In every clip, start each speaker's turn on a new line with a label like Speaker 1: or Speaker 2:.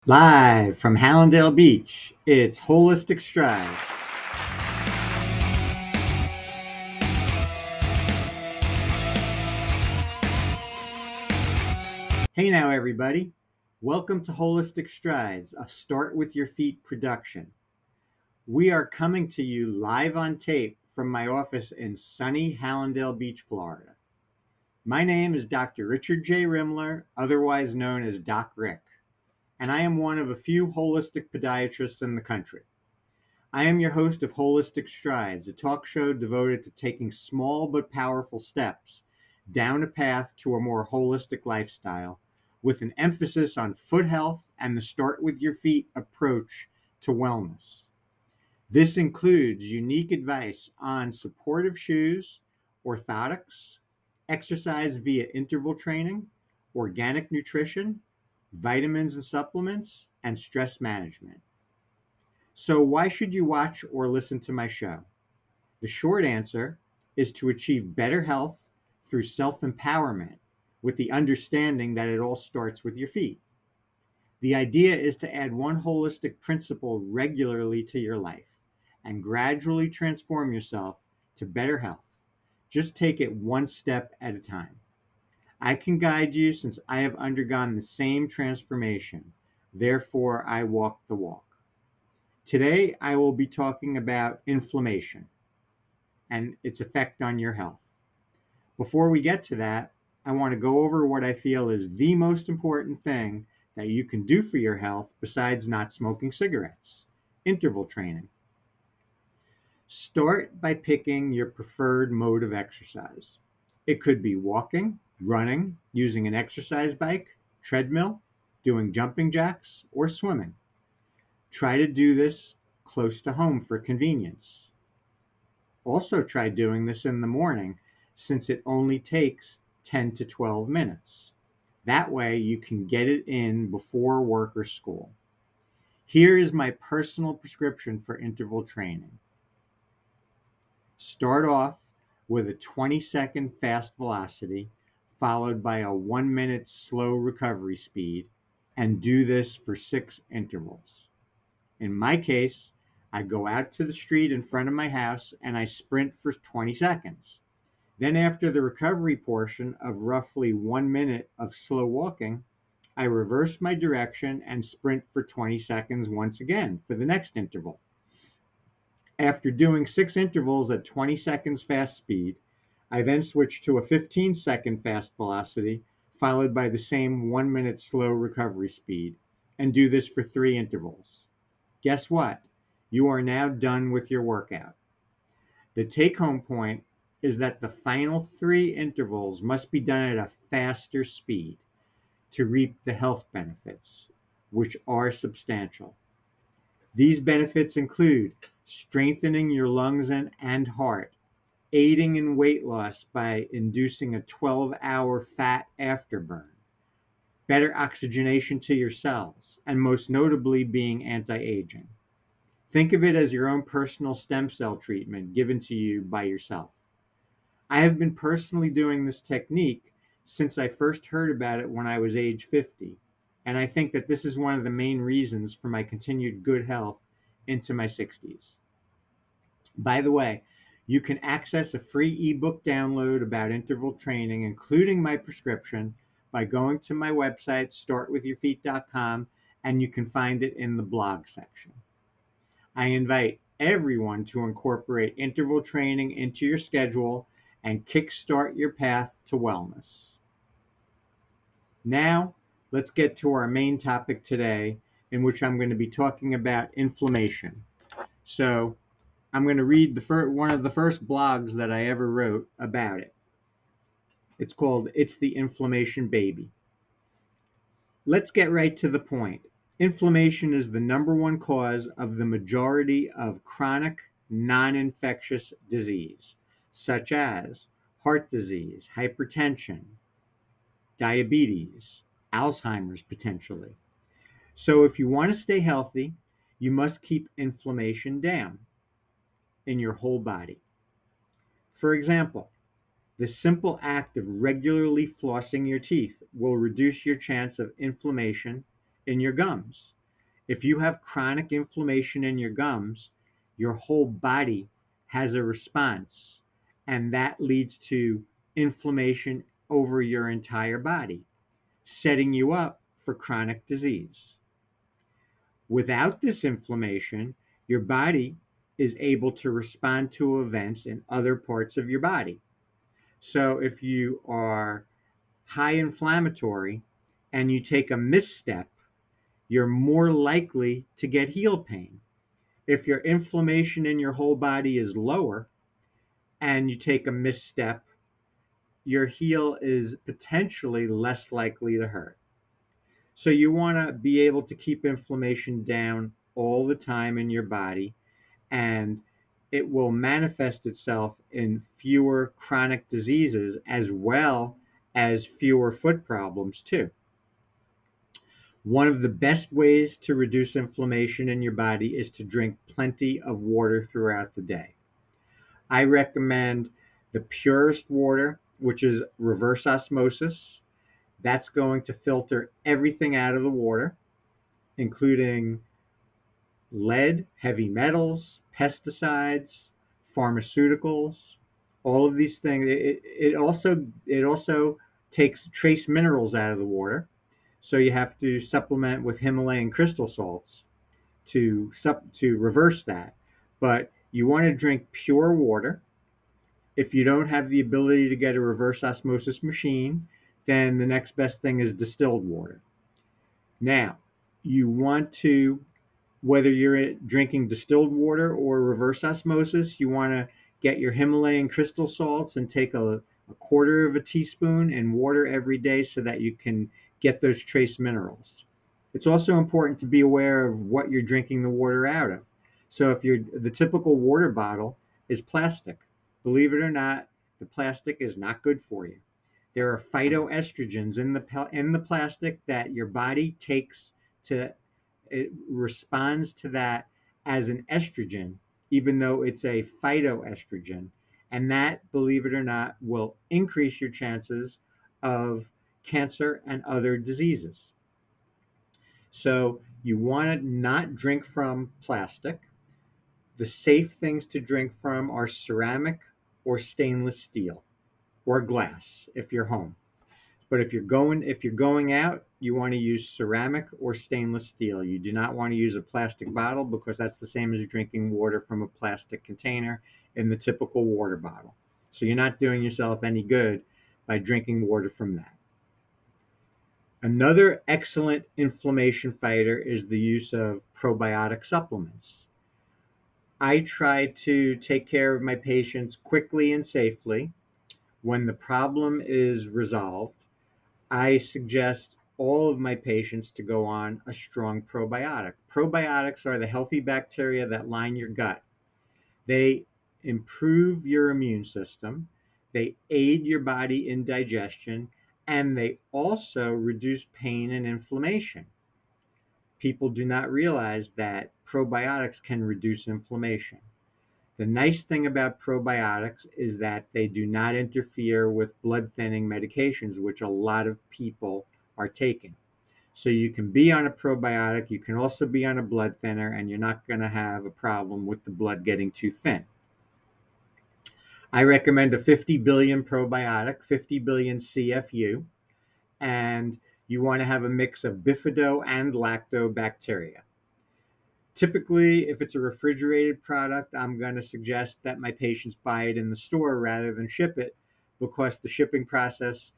Speaker 1: Live from Hallandale Beach, it's Holistic Strides. Hey now, everybody. Welcome to Holistic Strides, a Start With Your Feet production. We are coming to you live on tape from my office in sunny Hallandale Beach, Florida. My name is Dr. Richard J. Rimler, otherwise known as Doc Rick, and I am one of a few holistic podiatrists in the country. I am your host of Holistic Strides, a talk show devoted to taking small but powerful steps down a path to a more holistic lifestyle with an emphasis on foot health and the start with your feet approach to wellness. This includes unique advice on supportive shoes, orthotics, exercise via interval training, organic nutrition, vitamins and supplements, and stress management. So why should you watch or listen to my show? The short answer is to achieve better health through self-empowerment with the understanding that it all starts with your feet. The idea is to add one holistic principle regularly to your life and gradually transform yourself to better health. Just take it one step at a time. I can guide you since I have undergone the same transformation. Therefore, I walk the walk. Today, I will be talking about inflammation and its effect on your health. Before we get to that, I want to go over what I feel is the most important thing that you can do for your health besides not smoking cigarettes: interval training. Start by picking your preferred mode of exercise. It could be walking, running, using an exercise bike, treadmill, doing jumping jacks, or swimming. Try to do this close to home for convenience. Also try doing this in the morning since it only takes 10 to 12 minutes. That way you can get it in before work or school. Here is my personal prescription for interval training. Start off with a 20-second fast velocity followed by a 1-minute slow recovery speed, and do this for 6 intervals. In my case, I go out to the street in front of my house and I sprint for 20 seconds. Then after the recovery portion of roughly 1 minute of slow walking, I reverse my direction and sprint for 20 seconds once again for the next interval. After doing 6 intervals at 20 seconds fast speed, I then switch to a 15-second fast velocity followed by the same 1-minute slow recovery speed, and do this for 3 intervals. Guess what? You are now done with your workout. The take-home point is that the final 3 intervals must be done at a faster speed to reap the health benefits, which are substantial. These benefits include strengthening your lungs and heart, aiding in weight loss by inducing a 12-hour fat afterburn, better oxygenation to your cells, and most notably being anti-aging. Think of it as your own personal stem cell treatment given to you by yourself. I have been personally doing this technique since I first heard about it when I was age 50, and I think that this is one of the main reasons for my continued good health into my 60s. By the way, you can access a free ebook download about interval training, including my prescription, by going to my website, startwithyourfeet.com, and you can find it in the blog section. I invite everyone to incorporate interval training into your schedule and kickstart your path to wellness. Now, let's get to our main topic today, in which I'm going to be talking about inflammation. So, I'm going to read one of the first blogs that I ever wrote about it. It's called "It's the Inflammation Baby." Let's get right to the point. Inflammation is the number one cause of the majority of chronic, non-infectious disease, such as heart disease, hypertension, diabetes, Alzheimer's potentially. So if you want to stay healthy, you must keep inflammation down in your whole body. For example, the simple act of regularly flossing your teeth will reduce your chance of inflammation in your gums. If you have chronic inflammation in your gums, your whole body has a response, and that leads to inflammation over your entire body, setting you up for chronic disease. Without this inflammation, your body is able to respond to events in other parts of your body. So if you are high inflammatory and you take a misstep, you're more likely to get heel pain. If your inflammation in your whole body is lower and you take a misstep, your heel is potentially less likely to hurt. So you want to be able to keep inflammation down all the time in your body, and it will manifest itself in fewer chronic diseases as well as fewer foot problems too. One of the best ways to reduce inflammation in your body is to drink plenty of water throughout the day. I recommend the purest water, which is reverse osmosis. That's going to filter everything out of the water, including lead, heavy metals, pesticides, pharmaceuticals, all of these things. It also takes trace minerals out of the water. So you have to supplement with Himalayan crystal salts to reverse that. But you want to drink pure water. If you don't have the ability to get a reverse osmosis machine, then the next best thing is distilled water. Now, you want to, whether you're drinking distilled water or reverse osmosis, you want to get your Himalayan crystal salts and take a quarter of a teaspoon in water every day so that you can get those trace minerals. It's also important to be aware of what you're drinking the water out of. So if the typical water bottle is plastic, believe it or not, the plastic is not good for you. There are phytoestrogens in the plastic that your body takes to, it responds to that as an estrogen, even though it's a phytoestrogen. And that, believe it or not, will increase your chances of cancer and other diseases. So you want to not drink from plastic. The safe things to drink from are ceramic or stainless steel or glass if you're home. But if you're going out, you want to use ceramic or stainless steel. You do not want to use a plastic bottle because that's the same as drinking water from a plastic container in the typical water bottle. So you're not doing yourself any good by drinking water from that. Another excellent inflammation fighter is the use of probiotic supplements. I try to take care of my patients quickly and safely. When the problem is resolved, I suggest all of my patients to go on a strong probiotic. Probiotics are the healthy bacteria that line your gut. They improve your immune system, they aid your body in digestion, and they also reduce pain and inflammation. People do not realize that probiotics can reduce inflammation. The nice thing about probiotics is that they do not interfere with blood thinning medications, which a lot of people are taking. So you can be on a probiotic, you can also be on a blood thinner, and you're not going to have a problem with the blood getting too thin. I recommend a 50 billion probiotic, 50 billion CFU, and you want to have a mix of bifido and lactobacteria. Typically, if it's a refrigerated product, I'm going to suggest that my patients buy it in the store rather than ship it, because the shipping process,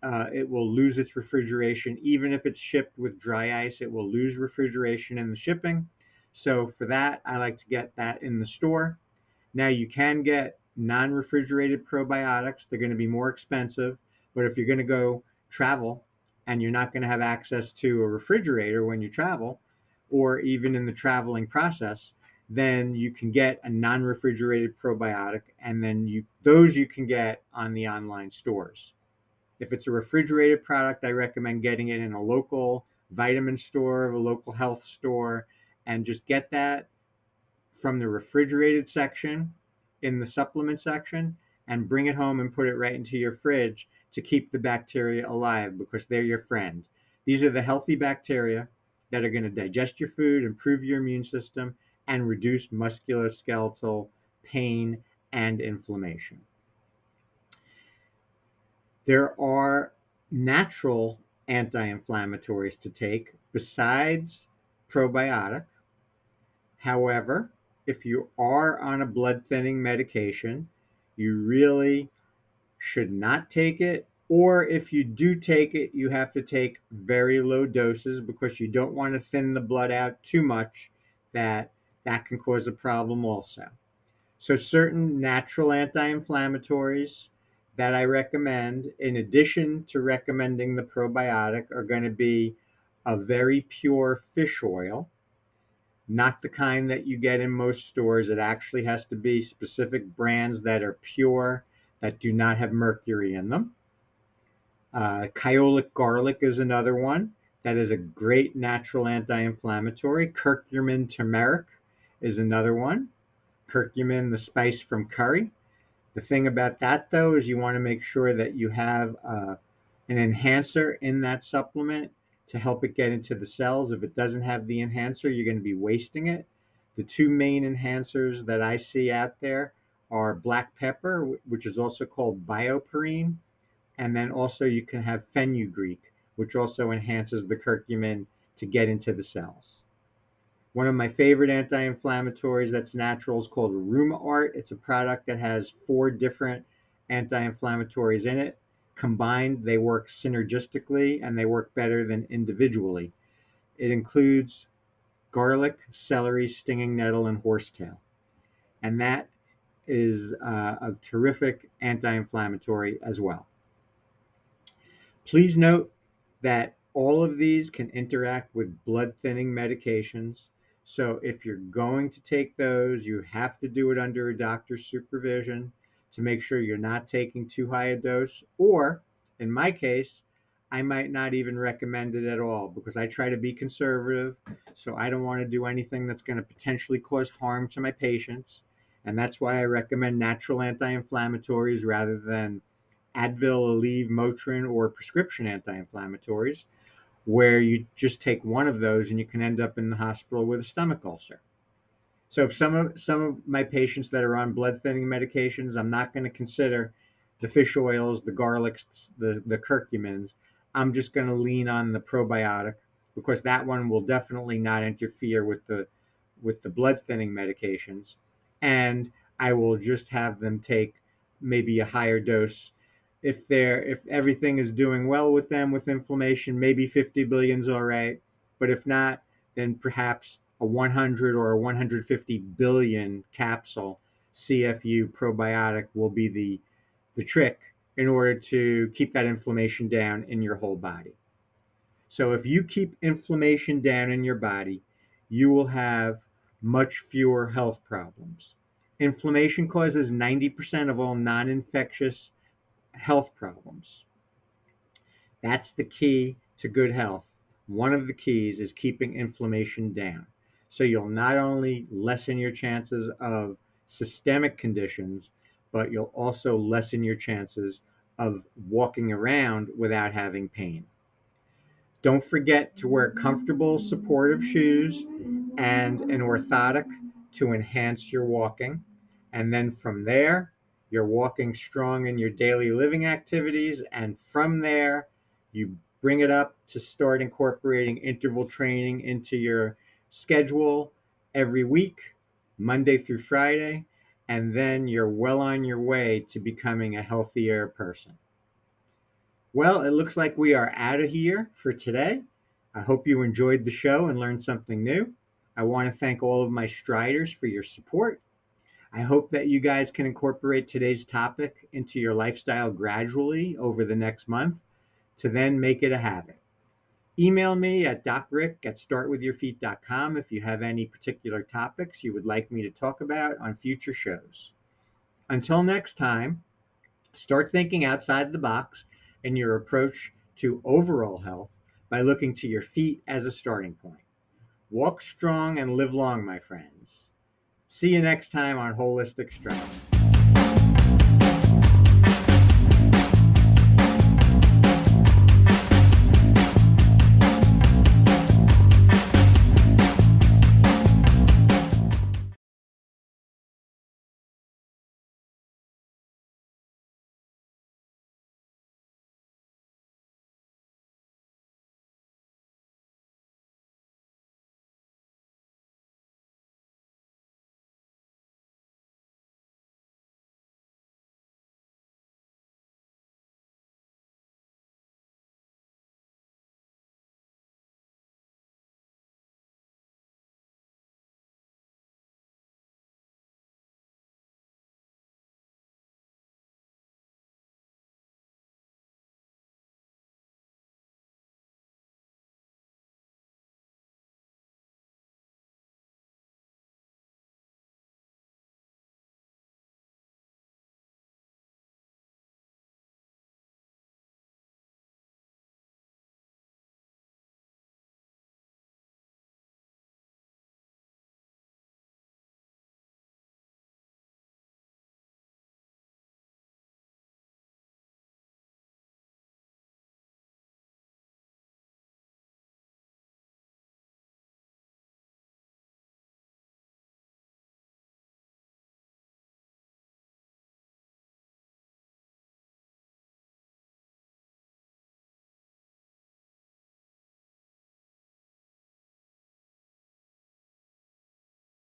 Speaker 1: it will lose its refrigeration. Even if it's shipped with dry ice, it will lose refrigeration in the shipping. So for that, I like to get that in the store. Now you can get non-refrigerated probiotics. They're going to be more expensive, but if you're going to go travel and you're not going to have access to a refrigerator when you travel, or even in the traveling process, then you can get a non-refrigerated probiotic, and then those you can get on the online stores. If it's a refrigerated product, I recommend getting it in a local vitamin store, a local health store, and just get that from the refrigerated section in the supplement section and bring it home and put it right into your fridge to keep the bacteria alive, because they're your friend. These are the healthy bacteria that are going to digest your food, improve your immune system, and reduce musculoskeletal pain and inflammation. There are natural anti-inflammatories to take besides probiotic. However, if you are on a blood thinning medication, you really should not take it. Or if you do take it, you have to take very low doses because you don't want to thin the blood out too much that can cause a problem also. So certain natural anti-inflammatories that I recommend, in addition to recommending the probiotic, are going to be a very pure fish oil, not the kind that you get in most stores. It actually has to be specific brands that are pure, that do not have mercury in them. Kyolic garlic is another one that is a great natural anti-inflammatory. Curcumin turmeric is another one. Curcumin, the spice from curry. The thing about that, though, is you want to make sure that you have an enhancer in that supplement to help it get into the cells. If it doesn't have the enhancer, you're going to be wasting it. The two main enhancers that I see out there are black pepper, which is also called bioperine, and then also you can have fenugreek, which also enhances the curcumin to get into the cells. One of my favorite anti-inflammatories that's natural is called RheumArt. It's a product that has 4 different anti-inflammatories in it. Combined, they work synergistically and they work better than individually. It includes garlic, celery, stinging nettle, and horsetail. And that is a terrific anti-inflammatory as well. Please note that all of these can interact with blood thinning medications. So if you're going to take those, you have to do it under a doctor's supervision to make sure you're not taking too high a dose. Or in my case, I might not even recommend it at all because I try to be conservative. So I don't want to do anything that's going to potentially cause harm to my patients. And that's why I recommend natural anti-inflammatories rather than Advil, Aleve, Motrin, or prescription anti-inflammatories, where you just take one of those and you can end up in the hospital with a stomach ulcer. So if some of my patients that are on blood thinning medications, I'm not going to consider the fish oils, the garlics, the curcumins. I'm just going to lean on the probiotic because that one will definitely not interfere with the blood thinning medications, and I will just have them take maybe a higher dose. If everything is doing well with them with inflammation, maybe 50 billion is all right. But if not, then perhaps a 100 or a 150 billion capsule CFU probiotic will be the trick in order to keep that inflammation down in your whole body. So if you keep inflammation down in your body, you will have much fewer health problems. Inflammation causes 90% of all non-infectious health problems. That's the key to good health. One of the keys is keeping inflammation down. So you'll not only lessen your chances of systemic conditions, but you'll also lessen your chances of walking around without having pain. Don't forget to wear comfortable, supportive shoes and an orthotic to enhance your walking. And then from there, you're walking strong in your daily living activities. And from there, you bring it up to start incorporating interval training into your schedule every week, Monday through Friday. And then you're well on your way to becoming a healthier person. Well, it looks like we are out of here for today. I hope you enjoyed the show and learned something new. I want to thank all of my Striders for your support. I hope that you guys can incorporate today's topic into your lifestyle gradually over the next month to then make it a habit. Email me at docrick@startwithyourfeet.com if you have any particular topics you would like me to talk about on future shows. Until next time, start thinking outside the box in your approach to overall health by looking to your feet as a starting point. Walk strong and live long, my friends. See you next time on Holistic Strength.